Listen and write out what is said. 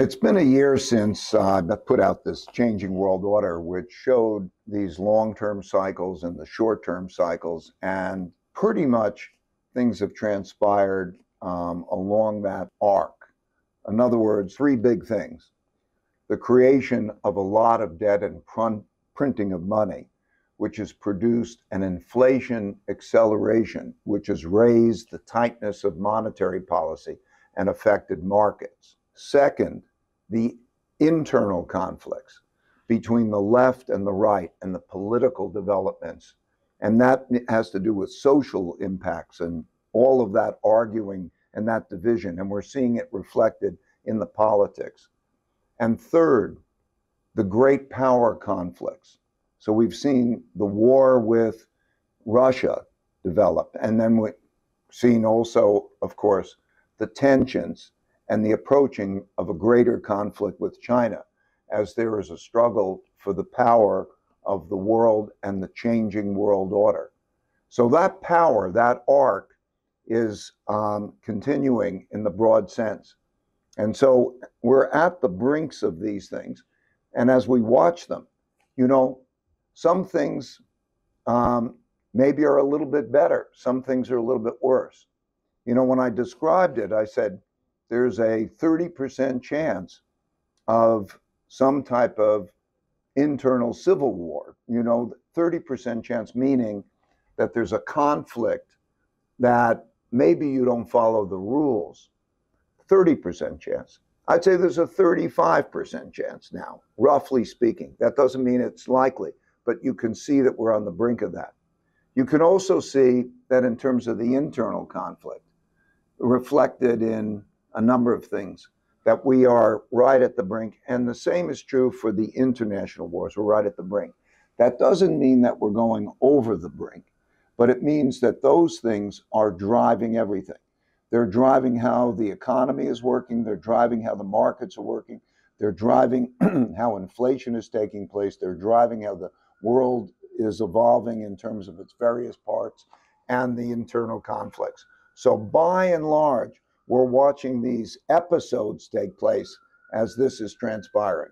It's been a year since I put out this Changing World Order, which showed these long-term cycles and the short-term cycles, and pretty much things have transpired along that arc. In other words, three big things. The creation of a lot of debt and printing of money, which has produced an inflation acceleration, which has raised the tightness of monetary policy and affected markets. Second, the internal conflicts between the left and the right and the political developments. And that has to do with social impacts and all of that arguing and that division. And we're seeing it reflected in the politics. And third, the great power conflicts. So we've seen the war with Russia develop. And then we've seen also, of course, the tensions and the approaching of a greater conflict with China, as there is a struggle for the power of the world and the changing world order. So that power, that arc, is continuing in the broad sense. And so we're at the brinks of these things. And as we watch them, some things maybe are a little bit better. Some things are a little bit worse. When I described it, I said, there's a 30% chance of some type of internal civil war. 30% chance meaning that there's a conflict that maybe you don't follow the rules. 30% chance. I'd say there's a 35% chance now, roughly speaking. That doesn't mean it's likely, but you can see that we're on the brink of that. You can also see that in terms of the internal conflict, reflected in a number of things, that we are right at the brink. And the same is true for the international wars. We're right at the brink. That doesn't mean that we're going over the brink, but it means that those things are driving everything. They're driving how the economy is working. They're driving how the markets are working. They're driving how inflation is taking place. They're driving how the world is evolving in terms of its various parts and the internal conflicts. So by and large, we're watching these episodes take place as this is transpiring.